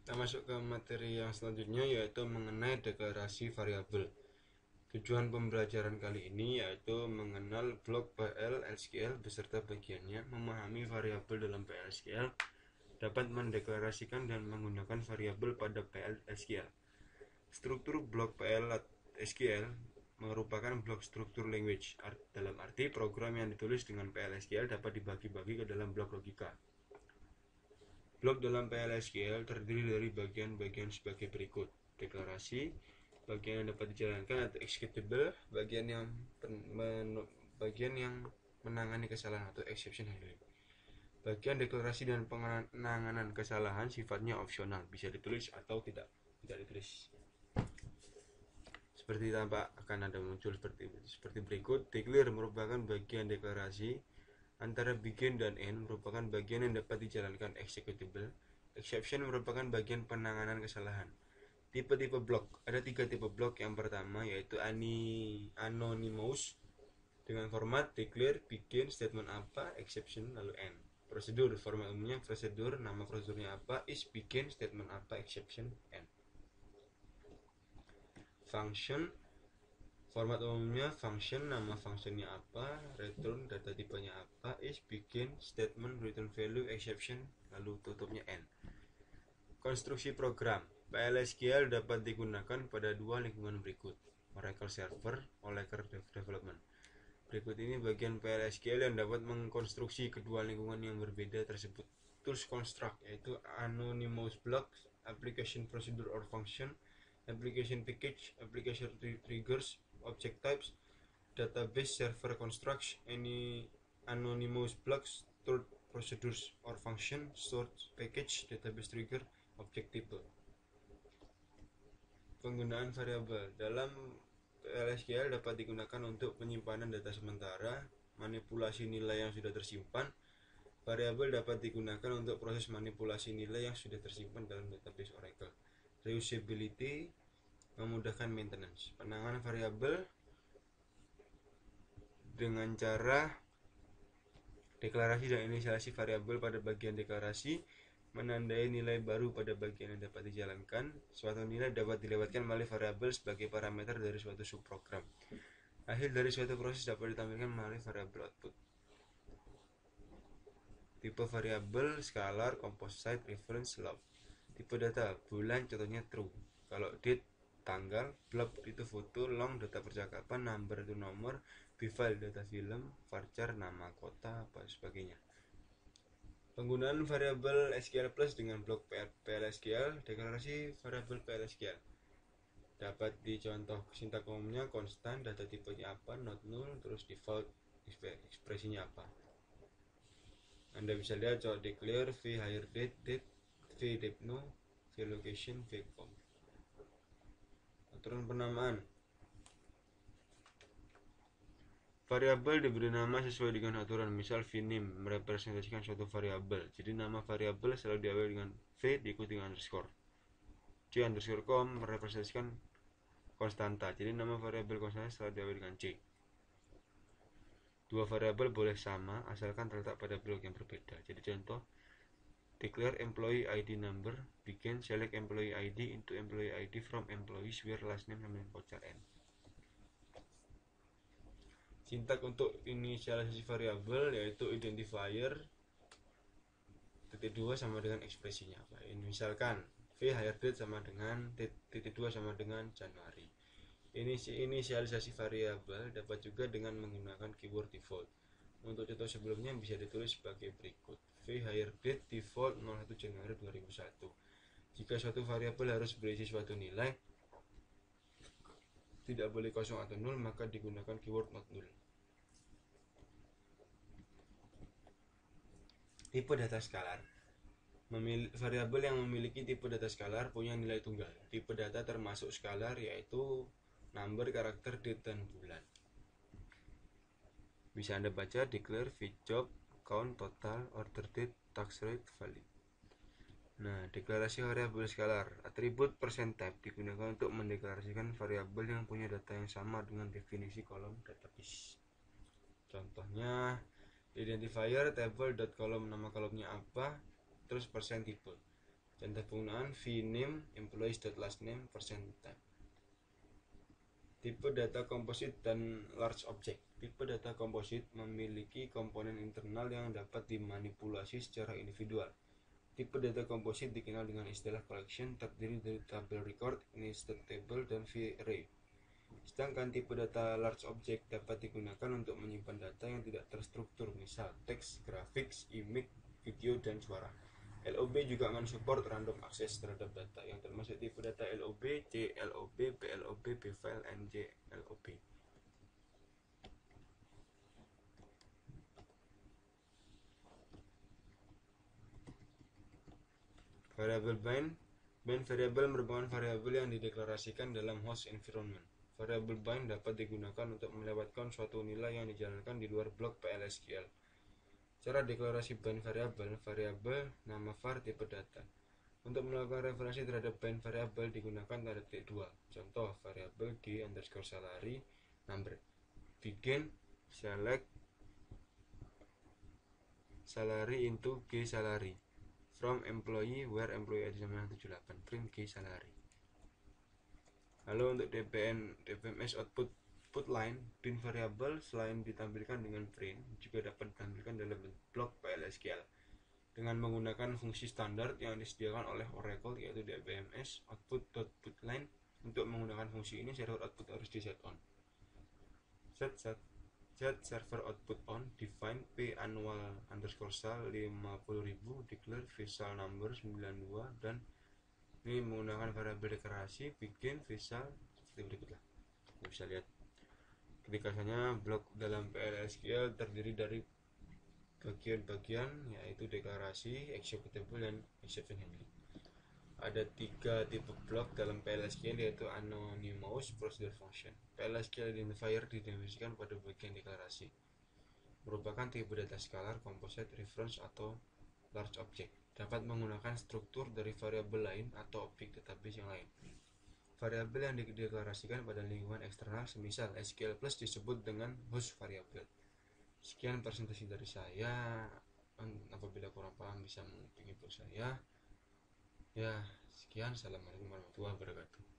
Kita masuk ke materi yang selanjutnya, yaitu mengenai deklarasi variabel. Tujuan pembelajaran kali ini yaitu mengenal blok PL/SQL beserta bagiannya, memahami variabel dalam PL/SQL, dapat mendeklarasikan dan menggunakan variabel pada PL/SQL. Struktur blok PL/SQL merupakan blok struktur language, dalam arti program yang ditulis dengan PL/SQL dapat dibagi-bagi ke dalam blok logika. Blok dalam PL/SQL terdiri dari bagian-bagian sebagai berikut: deklarasi, bagian yang dapat dijalankan atau executable, bagian yang menangani kesalahan atau exception handling. Bagian deklarasi dan penanganan kesalahan sifatnya opsional, bisa ditulis atau tidak ditulis. Seperti tampak akan ada muncul seperti berikut. Declare merupakan bagian deklarasi. Antara begin dan end merupakan bagian yang dapat dijalankan executable. Exception merupakan bagian penanganan kesalahan. Tipe-tipe blok. Ada 3 tipe blok. Yang pertama yaitu anonymous dengan format declare, begin, statement apa, exception, lalu end. Prosedur. Format umumnya prosedur, nama prosedurnya apa, is, begin, statement apa, exception, end. Function. Format umumnya function, nama functionnya apa, return, data tipenya apa, is, begin, statement, return value, exception, lalu tutupnya end. Konstruksi program. PL/SQL dapat digunakan pada dua lingkungan berikut: Oracle Server, Oracle Development. Berikut ini bagian PL/SQL yang dapat mengkonstruksi kedua lingkungan yang berbeda tersebut. Tools construct yaitu anonymous blocks, application procedure or function, application package, application triggers, object types, database server constructs, any anonymous blocks, stored procedures or function, stored package, database trigger, object type. Penggunaan variabel dalam PL/SQL dapat digunakan untuk penyimpanan data sementara, manipulasi nilai yang sudah tersimpan. Variabel dapat digunakan untuk proses manipulasi nilai yang sudah tersimpan dalam database Oracle. Reusability memudahkan maintenance. Penanganan variabel dengan cara deklarasi dan inisialisasi variabel pada bagian deklarasi, menandai nilai baru pada bagian yang dapat dijalankan. Suatu nilai dapat dilewatkan melalui variabel sebagai parameter dari suatu subprogram. Hasil dari suatu proses dapat ditampilkan melalui variabel output. Tipe variabel scalar, composite, reference, log. Tipe data bulan, contohnya true. Kalau date tanggal, blob itu foto, long data percakapan, number itu nomor, bfile data film, varchar nama kota, apa sebagainya. Penggunaan variabel SQL plus dengan blok PL/SQL. Deklarasi variabel PL/SQL dapat dicontoh sintak umumnya konstan, data tipenya apa, not null, terus default ekspresinya apa. Anda bisa lihat contoh declare, v hire date, v date no, v location, v com. Aturan penamaan. Variabel diberi nama sesuai dengan aturan. Misal vname merepresentasikan suatu variabel, jadi nama variabel selalu diawali dengan v diikuti dengan underscore. c_com merepresentasikan konstanta, jadi nama variabel konstanta selalu diawali dengan c. Dua variabel boleh sama asalkan terletak pada blok yang berbeda. Jadi contoh declare employee ID number, begin select employee ID into employee ID from employees where last name sama voucher n. Sintak untuk inisialisasi variabel yaitu identifier titik 2 sama dengan ekspresinya apa. Misalkan v hire date sama dengan titik 2 sama dengan Januari. Inisialisasi variabel dapat juga dengan menggunakan keyword default. Untuk contoh sebelumnya bisa ditulis sebagai berikut: v hire date default 01 Januari 2001. Jika suatu variabel harus berisi suatu nilai, tidak boleh kosong atau nol, maka digunakan keyword not null. Tipe data skalar. Variabel yang memiliki tipe data skalar punya nilai tunggal. Tipe data termasuk skalar yaitu number, karakter, date, dan bulan. Bisa Anda baca declare, job, count, total, order date, tax rate, valid. Nah, deklarasi variabel skalar. Atribut %type digunakan untuk mendeklarasikan variabel yang punya data yang sama dengan definisi kolom database. Contohnya identifier table.column, nama kolomnya apa, terus %type. Contoh penggunaan vname employees.lastname %. Tipe data komposit dan large object. Tipe data komposit memiliki komponen internal yang dapat dimanipulasi secara individual. Tipe data komposit dikenal dengan istilah collection, terdiri dari tabel record, nested table, dan V-array. Sedangkan tipe data large object dapat digunakan untuk menyimpan data yang tidak terstruktur, misal teks, grafik, image, video, dan suara. LOB juga mensupport random access terhadap data yang termasuk tipe data LOB, CLOB, PLOB, BFile, NJLOB. Variable bind. Bind variable merupakan variabel yang dideklarasikan dalam host environment. Variable bind dapat digunakan untuk melewatkan suatu nilai yang dijalankan di luar blok PL/SQL. Cara deklarasi bind variabel nama var tipe data. Untuk melakukan referensi terhadap bind variabel digunakan tanda titik 2. Contoh variabel g_salary number. Begin select salary into g salary. From employee where employee ID 78 print g salary. Lalu untuk DBMS output line, print variable selain ditampilkan dengan print juga dapat ditampilkan dalam blok PL/SQL dengan menggunakan fungsi standar yang disediakan oleh Oracle, yaitu DBMS output.putLine. Untuk menggunakan fungsi ini, server output harus di set on. Set server output on, define p annual_sal 50.000, declare visual number 92, dan ini menggunakan variabel deklarasi bikin visual seperti berikutlah. Kita bisa lihat ketikanya blok dalam PL/SQL terdiri dari bagian-bagian, yaitu deklarasi, executable, dan exception handling. Ada 3 tipe blok dalam PL/SQL, yaitu anonymous, procedure function. PL/SQL identifier didefinisikan pada bagian deklarasi, merupakan tipe data scalar, composite, reference, atau large object. Dapat menggunakan struktur dari variabel lain atau objek database yang lain. Variabel yang dideklarasikan pada lingkungan eksternal, semisal SQL Plus, disebut dengan host variable. Sekian presentasi dari saya. Apabila kurang paham bisa menghubungi saya. Ya, sekian. Assalamualaikum warahmatullahi wabarakatuh.